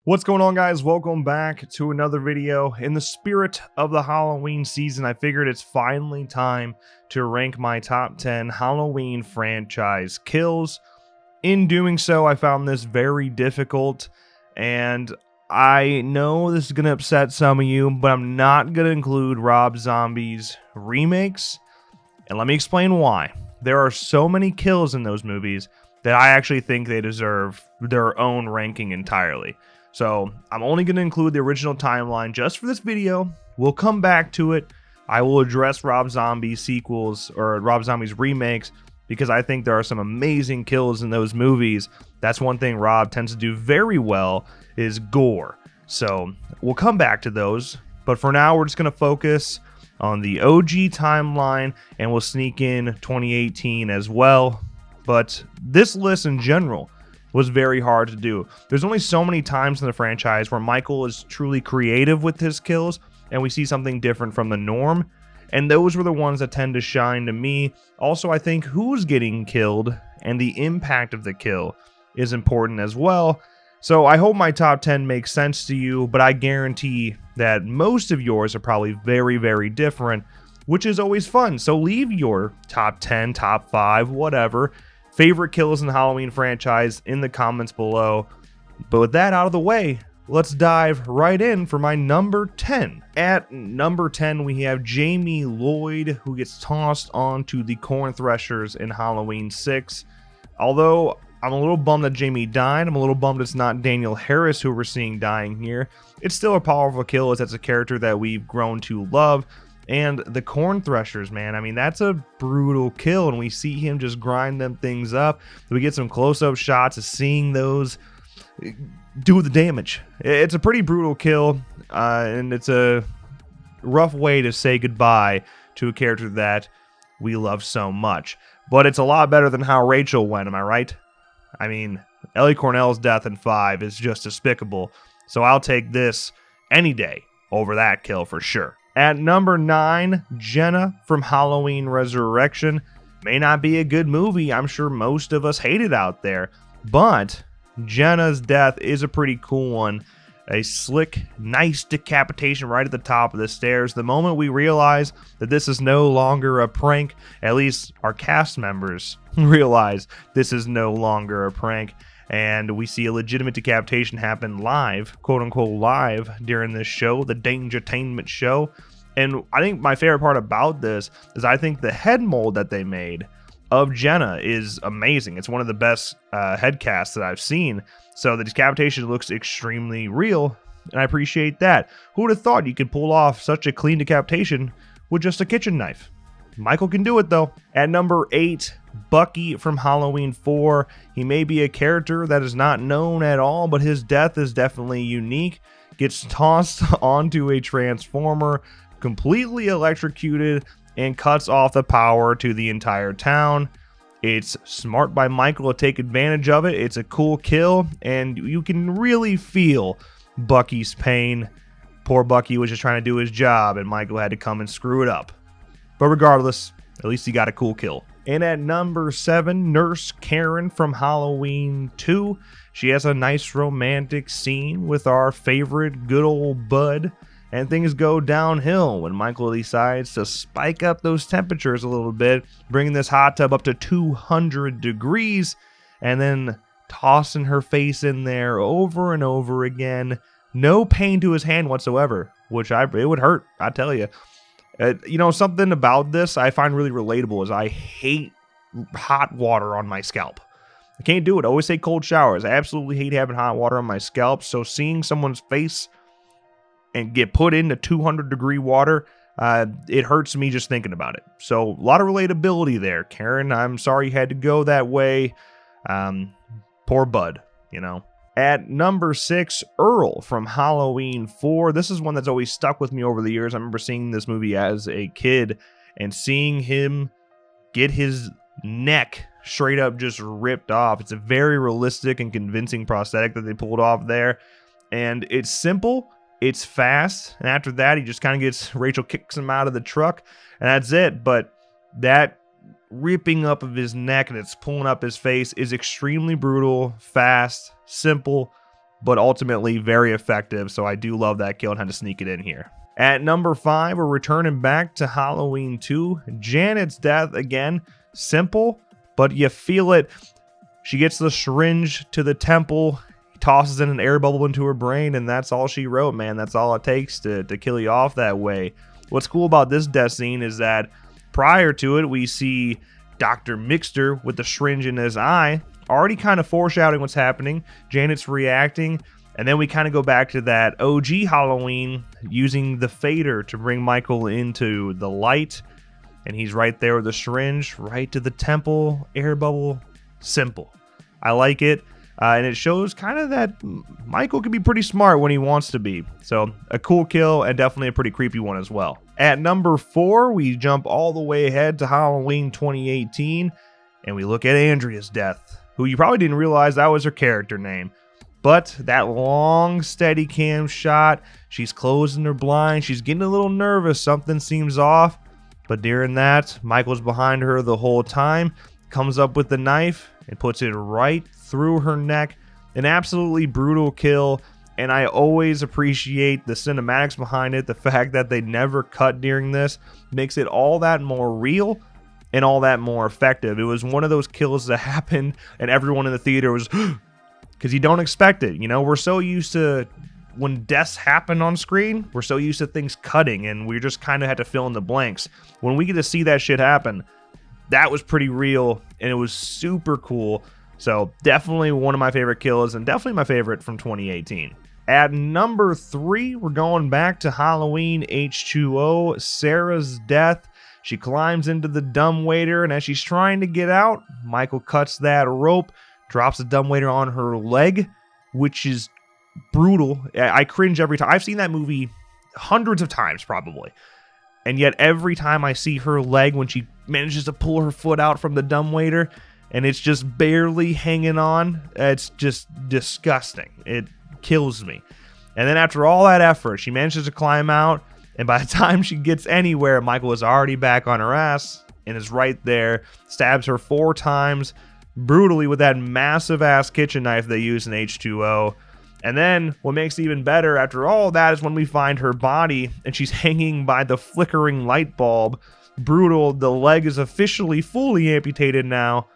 What's going on, guys? Welcome back to another video. In the spirit of the Halloween season, I figured it's finally time to rank my top 10 Halloween franchise kills. In doing so, I found this very difficult, and I know this is going to upset some of you, but I'm not going to include Rob Zombie's remakes, and let me explain why. There are so many kills in those movies that I actually think they deserve their own ranking entirely. So I'm only going to include the original timeline just for this video. We'll come back to it. I will address Rob Zombie's sequels or Rob Zombie's remakes because I think there are some amazing kills in those movies. That's one thing Rob tends to do very well is gore. So we'll come back to those. But for now, we're just going to focus on the OG timeline and we'll sneak in 2018 as well. But this list in general was very hard to do. There's only so many times in the franchise where Michael is truly creative with his kills and we see something different from the norm, and those were the ones that tend to shine to me. Also, I think who's getting killed and the impact of the kill is important as well. So I hope my top 10 makes sense to you, but I guarantee that most of yours are probably very, very different, which is always fun. So leave your top 10, top 5, whatever favorite kills in the Halloween franchise in the comments below. But with that out of the way, let's dive right in for my number 10. At number 10, we have Jamie Lloyd, who gets tossed onto the corn threshers in Halloween 6. Although I'm a little bummed that Jamie died, I'm a little bummed it's not Daniel Harris who we're seeing dying here. It's still a powerful kill as that's a character that we've grown to love. And the corn threshers, man, I mean, that's a brutal kill, and we see him just grind them things up. We get some close-up shots of seeing those do the damage. It's a pretty brutal kill, and it's a rough way to say goodbye to a character that we love so much. But it's a lot better than how Rachel went, am I right? I mean, Ellie Cornell's death in 5 is just despicable, so I'll take this any day over that kill for sure. At number 9, Jenna from Halloween Resurrection. May not be a good movie. I'm sure most of us hate it out there. But Jenna's death is a pretty cool one. A slick, nice decapitation right at the top of the stairs. The moment we realize that this is no longer a prank, at least our cast members realize this is no longer a prank. And we see a legitimate decapitation happen live, quote-unquote live, during this show, the Dangertainment show. And I think my favorite part about this is I think the head mold that they made of Jenna is amazing. It's one of the best head casts that I've seen. So the decapitation looks extremely real, and I appreciate that. Who would have thought you could pull off such a clean decapitation with just a kitchen knife? Michael can do it, though. At number 8, Bucky from Halloween 4. He may be a character that is not known at all, but his death is definitely unique. Gets tossed onto a transformer, completely electrocuted, and cuts off the power to the entire town. It's smart by Michael to take advantage of it. It's a cool kill, and you can really feel Bucky's pain. Poor Bucky was just trying to do his job, and Michael had to come and screw it up. But regardless, at least he got a cool kill. And at number 7, Nurse Karen from Halloween 2. She has a nice romantic scene with our favorite good old Bud. And things go downhill when Michael decides to spike up those temperatures a little bit, bringing this hot tub up to 200 degrees, and then tossing her face in there over and over again. No pain to his hand whatsoever, which it would hurt, I tell you. You know, something about this I find really relatable is I hate hot water on my scalp. I can't do it. I always say cold showers. I absolutely hate having hot water on my scalp. So seeing someone's face and get put into 200-degree water, it hurts me just thinking about it. So a lot of relatability there. Karen, I'm sorry you had to go that way. Poor Bud, you know. At number 6, Earl from Halloween 4. This is one that's always stuck with me over the years. I remember seeing this movie as a kid and seeing him get his neck straight up just ripped off. It's a very realistic and convincing prosthetic that they pulled off there. And it's simple, it's fast, and after that, he just kind of gets, Rachel kicks him out of the truck, and that's it. But that ripping up of his neck and it's pulling up his face is extremely brutal, fast, simple, but ultimately very effective. So I do love that kill and had to sneak it in here. At number 5, we're returning back to Halloween 2. Janet's death, again, simple, but you feel it. She gets the syringe to the temple, tosses in an air bubble into her brain, and that's all she wrote, man. That's all it takes to kill you off that way. What's cool about this death scene is that prior to it, we see Dr. Mixter with the syringe in his eye, already kind of foreshadowing what's happening. Janet's reacting, and then we kind of go back to that OG Halloween using the fader to bring Michael into the light, and he's right there with the syringe, right to the temple, air bubble. Simple. I like it. And it shows kind of that Michael can be pretty smart when he wants to be. So a cool kill and definitely a pretty creepy one as well. At number 4, we jump all the way ahead to Halloween 2018 and we look at Andrea's death, who you probably didn't realize that was her character name. But that long steady cam shot, she's closing her blind, she's getting a little nervous, something seems off. But during that, Michael's behind her the whole time, comes up with the knife and puts it right through her neck. An absolutely brutal kill, and I always appreciate the cinematics behind it. The fact that they never cut during this makes it all that more real and all that more effective. It was one of those kills that happened and everyone in the theater was because you don't expect it. You know, we're so used to when deaths happen on screen, we're so used to things cutting and we just kind of had to fill in the blanks. When we get to see that shit happen, that was pretty real and it was super cool. So definitely one of my favorite kills and definitely my favorite from 2018. At number 3, we're going back to Halloween H2O, Sarah's death. She climbs into the dumbwaiter, and as she's trying to get out, Michael cuts that rope, drops the dumbwaiter on her leg, which is brutal. I cringe every time. I've seen that movie hundreds of times probably. And yet every time I see her leg when she manages to pull her foot out from the dumbwaiter and it's just barely hanging on, it's just disgusting. It kills me. And then after all that effort, she manages to climb out, and by the time she gets anywhere, Michael is already back on her ass and is right there, stabs her 4 times brutally with that massive ass kitchen knife they use in H2O. And then what makes it even better after all that is when we find her body and she's hanging by the flickering light bulb. Brutal. The leg is officially fully amputated now.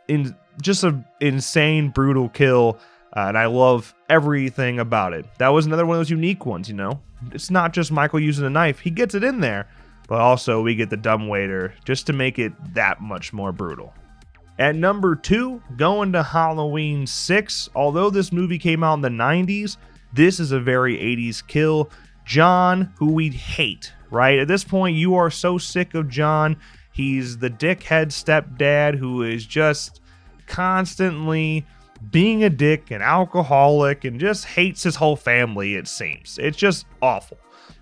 In just an insane, brutal kill. And I love everything about it. That was another one of those unique ones, you know. It's not just Michael using a knife. He gets it in there. But also we get the dumbwaiter just to make it that much more brutal. At number 2, going to Halloween 6. Although this movie came out in the 90s, this is a very 80s kill. John, who we hate, right? At this point, you are so sick of John. He's the dickhead stepdad who is just constantly being a dick and alcoholic and just hates his whole family, it seems. It's just awful.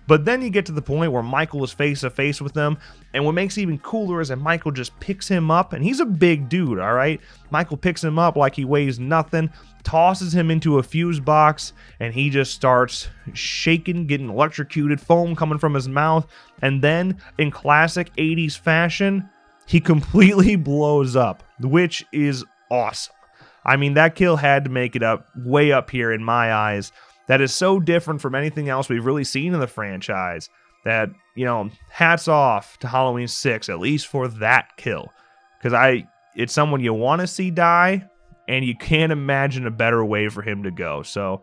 But then you get to the point where Michael is face to face with them, and what makes it even cooler is that Michael just picks him up, and he's a big dude, all right? Michael picks him up like he weighs nothing, tosses him into a fuse box, and he just starts shaking, getting electrocuted, foam coming from his mouth, and then, in classic 80s fashion, he completely blows up, which is awesome. I mean, that kill had to make it up, way up here in my eyes. That is so different from anything else we've really seen in the franchise that, you know, hats off to Halloween 6, at least for that kill. Because it's someone you want to see die, and you can't imagine a better way for him to go. So,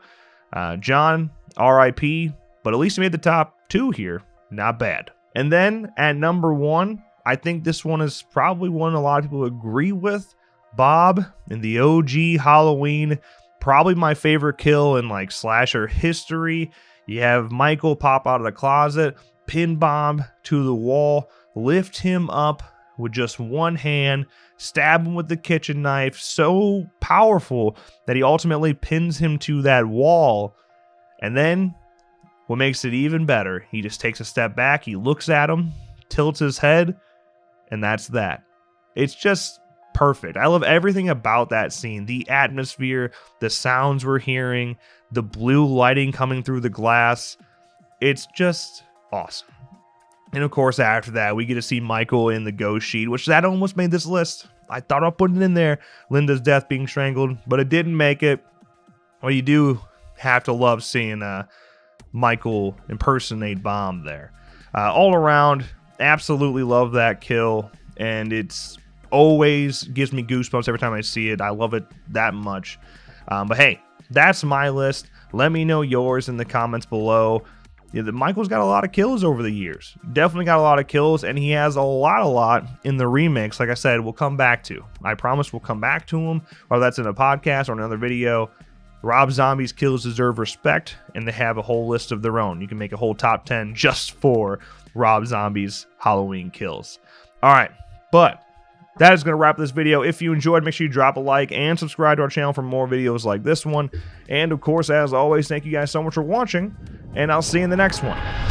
John, RIP, but at least he made the top 2 here. Not bad. And then, at number 1, I think this one is probably one a lot of people agree with. Bob in the OG Halloween. Probably my favorite kill in like slasher history. You have Michael pop out of the closet, pin Bob to the wall, lift him up with just one hand, stab him with the kitchen knife, so powerful that he ultimately pins him to that wall. And then what makes it even better, he just takes a step back, he looks at him, tilts his head, and that's that. It's just perfect. I love everything about that scene. The atmosphere, the sounds we're hearing, the blue lighting coming through the glass. It's just awesome. And of course, after that, we get to see Michael in the ghost sheet, which that almost made this list. I thought I'd put it in there. Linda's death being strangled, but it didn't make it. Well, you do have to love seeing Michael impersonate Bomb there. All around, absolutely love that kill, and it's always gives me goosebumps every time I see it. I love it that much. But hey, that's my list. Let me know yours in the comments below. Yeah, Michael's got a lot of kills over the years. Definitely got a lot of kills, and he has a lot in the remix. Like I said, we'll come back to. I promise we'll come back to him, whether that's in a podcast or another video. Rob Zombie's kills deserve respect, and they have a whole list of their own. You can make a whole top 10 just for Rob Zombie's Halloween kills. All right, but that is going to wrap this video. If you enjoyed, make sure you drop a like and subscribe to our channel for more videos like this one. And of course, as always, thank you guys so much for watching, and I'll see you in the next one.